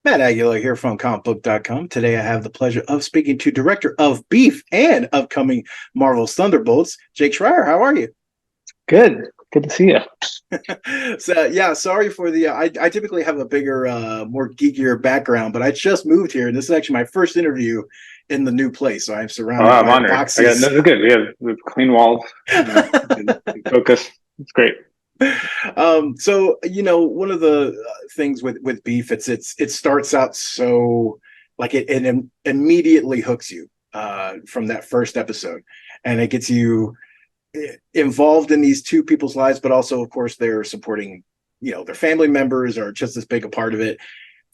Matt Aguilar here from ComicBook.com. Today I have the pleasure of speaking to director of Beef and upcoming Marvel's Thunderbolts, Jake Schreier. How are you? Good. Good to see you. So yeah, sorry for the I typically have a bigger more geekier background, but I just moved here and this is actually my first interview in the new place. So I'm Oh, surrounded I'm by honored. boxes. This is good. We have clean walls. Good focus. It's great. So one of the things with Beef, it starts out so like it immediately hooks you from that first episode, and it gets you involved in these two people's lives, but also, of course, they're supporting, their family members are just as big a part of it.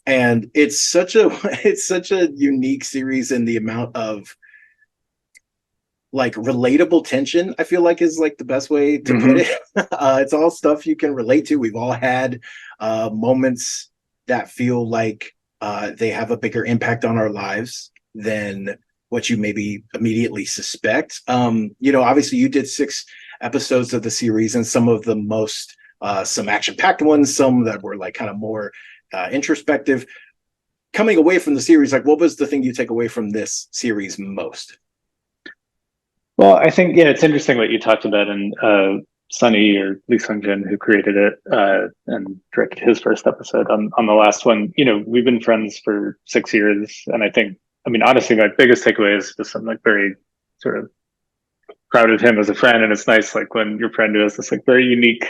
And it's such a it's such a unique series in the amount of like relatable tension, I feel like is like the best way to put Hmm. it. It's all stuff you can relate to. We've all had moments that feel like they have a bigger impact on our lives than what you maybe immediately suspect. Obviously you did 6 episodes of the series, and some of the most some action-packed ones, some that were like kind of more introspective. Coming away from the series, like what was the thing you take away from this series most? Well, I think it's interesting what you talked about, and Sunny or Lee Sung Jin, who created it and directed his first episode on the last one. We've been friends for 6 years, and I mean, honestly, my biggest takeaway is just I'm like very sort of proud of him as a friend, and it's nice like when your friend who has this like very unique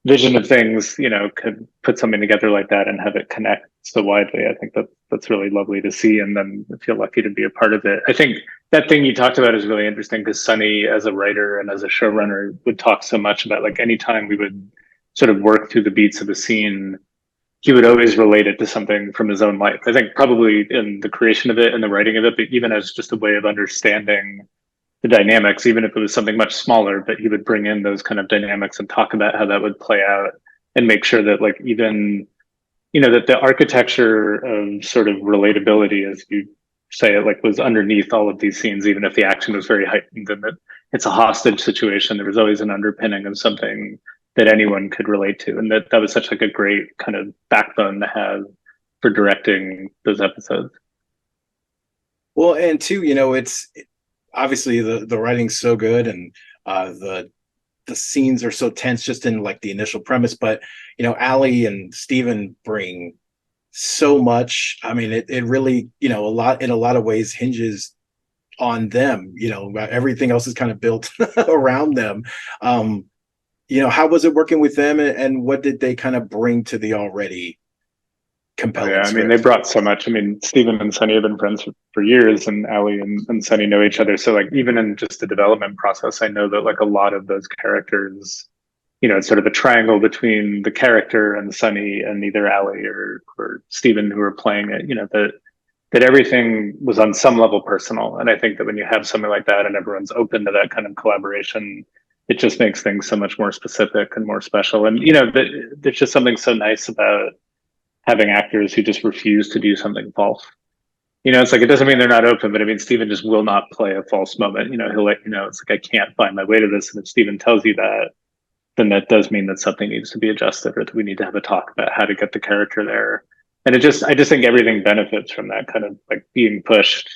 vision of things, could put something together like that and have it connect so widely. I think that's really lovely to see, and then I feel lucky to be a part of it. I think that thing you talked about is really interesting because Sunny, as a writer and as a showrunner, would talk so much about like anytime we would sort of work through the beats of a scene, he would always relate it to something from his own life. I think probably in the creation of it and the writing of it, but even as just a way of understanding the dynamics, even if it was something much smaller, but he would bring in those kind of dynamics and talk about how that would play out and make sure that like even, that the architecture of sort of relatability, as you say it, like was underneath all of these scenes, even if the action was very heightened and that it's a hostage situation, there was always an underpinning of something that anyone could relate to. And that was such like a great kind of backbone to have for directing those episodes. Well, and two, it's obviously the writing's so good, and the scenes are so tense just in like the initial premise. But Ali and Steven bring so much. I mean, it really, a lot in a lot of ways hinges on them. Everything else is kind of built around them. How was it working with them, and what did they kind of bring to the already Oh yeah, compelling I mean they script? brought so much. I mean, Stephen and Sunny have been friends for years, and Ali and Sunny know each other. So like even in just the development process, I know that like a lot of those characters, it's sort of a triangle between the character and Sunny and either Ali or Stephen who are playing it. That everything was on some level personal. And I think that when you have something like that and everyone's open to that kind of collaboration, it just makes things so much more specific and more special. And there's just something so nice about having actors who just refuse to do something false. It's like it doesn't mean they're not open, but I mean Steven just will not play a false moment. He'll let you know it's like I can't find my way to this. And if Steven tells you that, then that does mean that something needs to be adjusted or that we need to have a talk about how to get the character there. And I just think everything benefits from that kind of like being pushed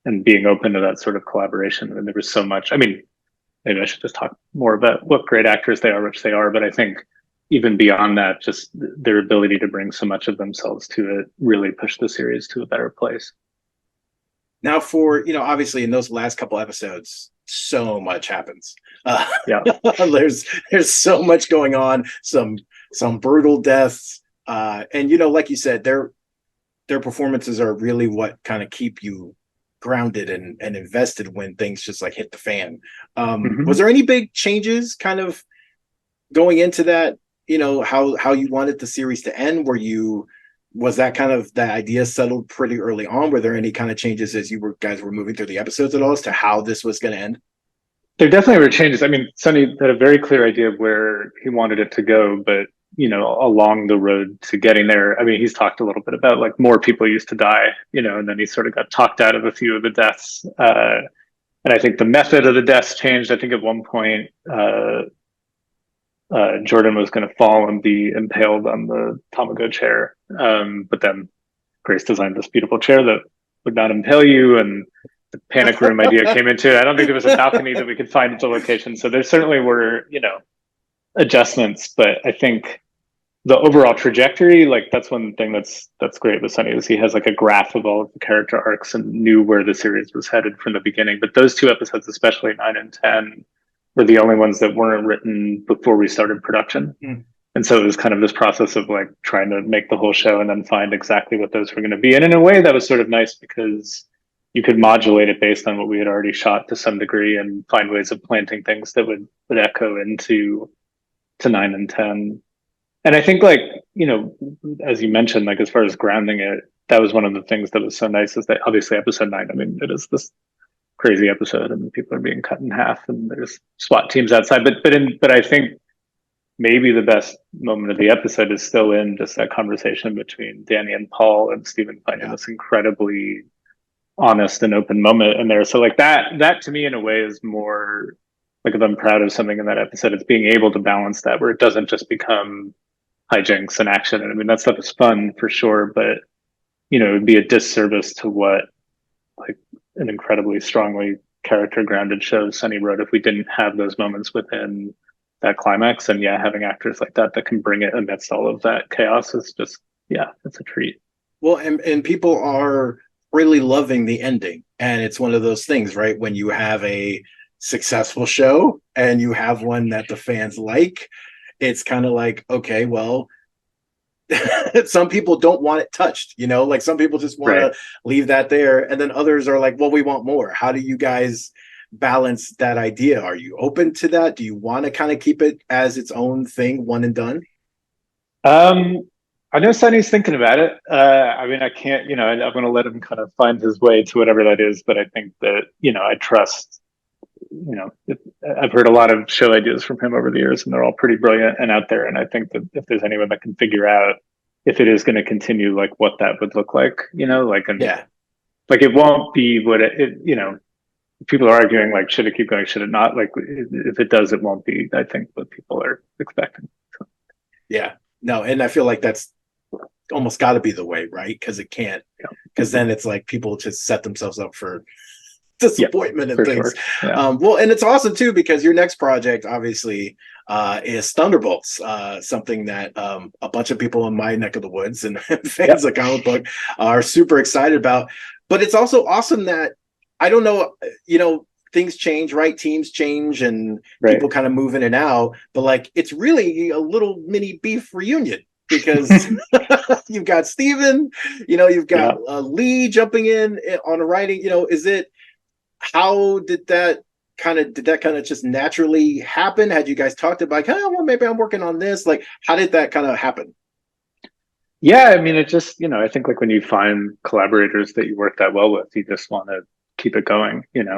and being open to that sort of collaboration. And there was so much. I mean, maybe I should just talk more about what great actors they are, which they are. But I think even beyond that, just their ability to bring so much of themselves to it really pushed the series to a better place. Now, for obviously in those last couple episodes, so much happens. Uh, Yeah. there's so much going on. Some brutal deaths, and like you said, their performances are really what kind of keep you grounded and invested when things just like hit the fan. Was Mm-hmm. there any big changes kind of going into that? How you wanted the series to end? Was that kind of the idea settled pretty early on? Were there any kind of changes as you guys were moving through the episodes at all as to how this was going to end? There definitely were changes. I mean, Sonny had a very clear idea of where he wanted it to go, but along the road to getting there, I mean, he's talked a little bit about like more people used to die, and then he sort of got talked out of a few of the deaths. And I think the method of the deaths changed. I think at one point, Jordan was going to fall and be impaled on the Tamago chair. But then Grace designed this beautiful chair that would not impale you, and the panic room idea came into it. I don't think there was a balcony that we could find at the location. So there certainly were, adjustments, but I think the overall trajectory, like that's one thing that's great with Sunny, is he has like a graph of all of the character arcs and knew where the series was headed from the beginning. But those two episodes, especially 9 and 10, were the only ones that weren't written before we started production. Mm. And so it was kind of this process of like trying to make the whole show and then find exactly what those were going to be. And in a way that was sort of nice because you could modulate it based on what we had already shot to some degree and find ways of planting things that would echo into to 9 and 10. And I think like, as you mentioned, like as far as grounding it, that was one of the things that was so nice is that obviously episode 9, I mean, it is this crazy episode and people are being cut in half and there's SWAT teams outside. But I think maybe the best moment of the episode is still in just that conversation between Danny and Paul and Stephen finding this incredibly honest and open moment in there. So like that to me in a way is more like if I'm proud of something in that episode, it's being able to balance that where it doesn't just become hijinks and action. And I mean, that stuff is fun for sure, but it would be a disservice to what like an incredibly strongly character grounded show Sunny wrote if we didn't have those moments within that climax. And having actors like that can bring it amidst all of that chaos is just, it's a treat. Well, and people are really loving the ending. And it's one of those things, right? When you have a successful show and you have one that the fans like, it's kind of like, okay, well, some people don't want it touched, like some people just want to leave that there. And then others are like, well, we want more. How do you guys balance that idea? Are you open to that? Do you want to kind of keep it as its own thing, one and done? I know Sonny's thinking about it. I mean, I can't, I'm going to let him kind of find his way to whatever that is. But I think that, I trust, I've heard a lot of show ideas from him over the years and they're all pretty brilliant and out there. And I think that if there's anyone that can figure out if it is going to continue, like what that would look like, like it won't be what people are arguing, like, should it keep going? Should it not? Like, if it does, it won't be, I think, what people are expecting. So. Yeah, no. And I feel like that's almost got to be the way, right? Because it can't, because then it's like people just set themselves up for disappointment and things. Sure. Yeah. Well, and it's awesome too, because your next project obviously is Thunderbolts, something that a bunch of people in my neck of the woods and fans of comic book are super excited about. But it's also awesome that, I don't know, things change, right? Teams change and people kind of move in and out, but like, it's really a little mini beef reunion because you've got Steven, you've got Lee jumping in on the writing, how did that kind of just naturally happen? Had you guys talked about, well, maybe I'm working on this? Like, how did that kind of happen? Yeah, I mean, it just, I think like when you find collaborators that you work that well with, you just want to keep it going, and I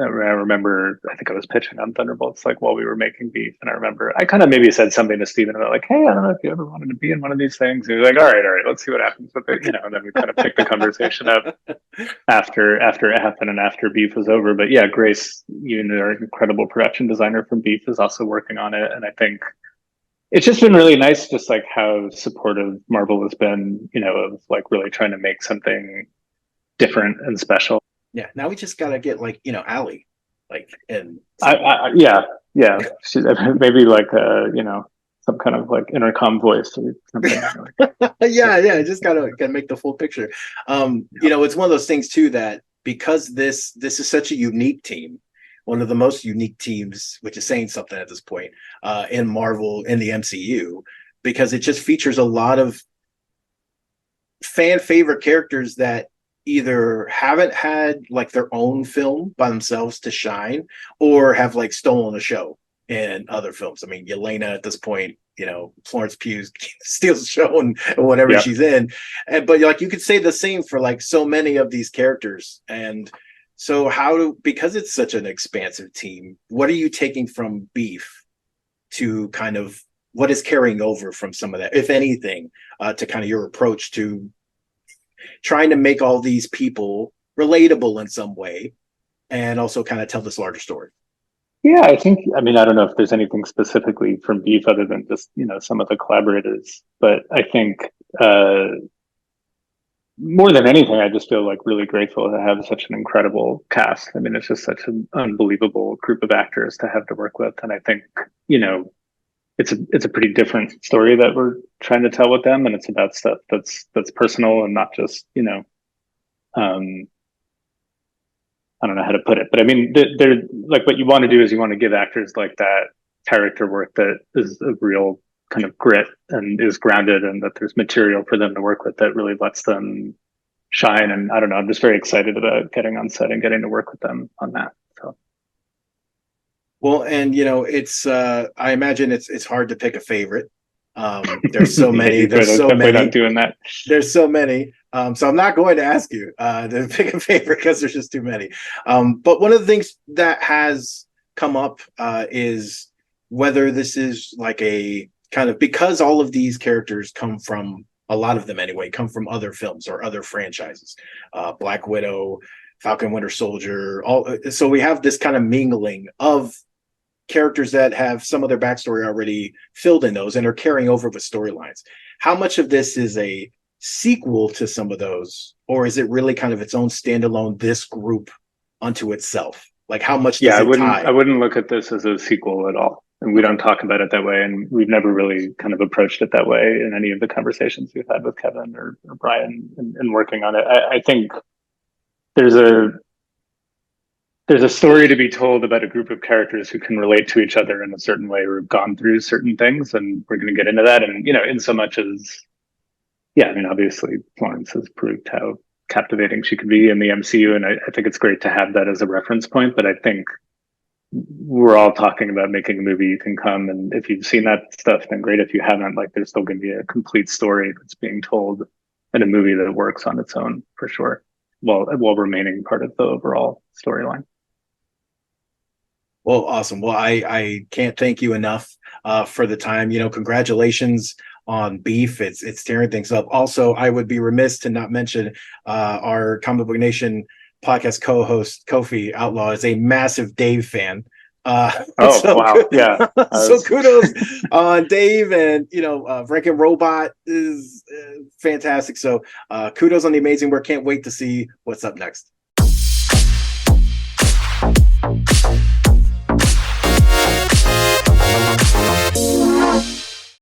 remember, I think I was pitching on Thunderbolts, like while we were making Beef. And I remember I kind of maybe said something to Steven about like, hey, I don't know if you ever wanted to be in one of these things. And he was like, all right, let's see what happens with it. And then we kind of picked the conversation up after it happened and after Beef was over. But yeah, Grace, our incredible production designer from Beef, is also working on it. And I think it's just been really nice, just like how supportive Marvel has been, of like really trying to make something different and special. Yeah, now we just gotta get like Allie, like, and She's maybe like some kind of like intercom voice or something. Just gotta make the full picture. It's one of those things too that because this is such a unique team, one of the most unique teams, which is saying something at this point in Marvel, in the MCU, because it just features a lot of fan favorite characters that either haven't had like their own film by themselves to shine or have like stolen a show in other films. I mean, Yelena at this point, Florence Pugh steals the show and whatever she's in. But like, you could say the same for like so many of these characters. And so because it's such an expansive team, what are you taking from Beef to kind of what is carrying over from some of that, if anything, to kind of your approach to trying to make all these people relatable in some way and also kind of tell this larger story? Yeah, I don't know if there's anything specifically from Beef other than just, some of the collaborators, but I think more than anything, I just feel like really grateful to have such an incredible cast. I mean, it's just such an unbelievable group of actors to have to work with. And I think, you know, it's a pretty different story that we're trying to tell with them. And it's about stuff that's personal and not just, you know, um, I don't know how to put it, but I mean, they're like, what you want to do is you want to give actors like that character work that is a real kind of grit and is grounded, and that there's material for them to work with that really lets them shine. And I don't know, I'm just very excited about getting on set and getting to work with them on that. So Well, and you know, it's I imagine it's hard to pick a favorite. There's so yeah, many. you're good. There's I'm so definitely not many. doing that. There's so many. So I'm not going to ask you to pick a favorite because there's just too many. But one of the things that has come up is whether this is like a kind of, because all of these characters come from, a lot of them anyway, come from other films or other franchises. Black Widow, Falcon Winter Soldier, all. So we have this kind of mingling of characters that have some of their backstory already filled in those and are carrying over with storylines. How much of this is a sequel to some of those, or is it really kind of its own standalone, this group unto itself? Like, how much Yeah, does it tie? I wouldn't look at this as a sequel at all. And we don't talk about it that way. And we've never really kind of approached it that way in any of the conversations we've had with Kevin or Brian in working on it. I think there's a story to be told about a group of characters who can relate to each other in a certain way or have gone through certain things. And we're going to get into that. And, you know, in so much as, yeah, I mean, obviously Florence has proved how captivating she could be in the MCU. And I think it's great to have that as a reference point. But I think we're all talking about making a movie. You can come, and if you've seen that stuff, then great. If you haven't, like, there's still going to be a complete story that's being told in a movie that works on its own for sure, while remaining part of the overall storyline. Well, awesome. Well, I can't thank you enough for the time. You know, congratulations on Beef. It's tearing things up. Also, I would be remiss to not mention our Comic Book Nation podcast co-host Kofi Outlaw is a massive Dave fan. Oh wow, yeah. So kudos on Dave, and you know, Rankin Robot is fantastic. So kudos on the amazing work. Can't wait to see what's up next.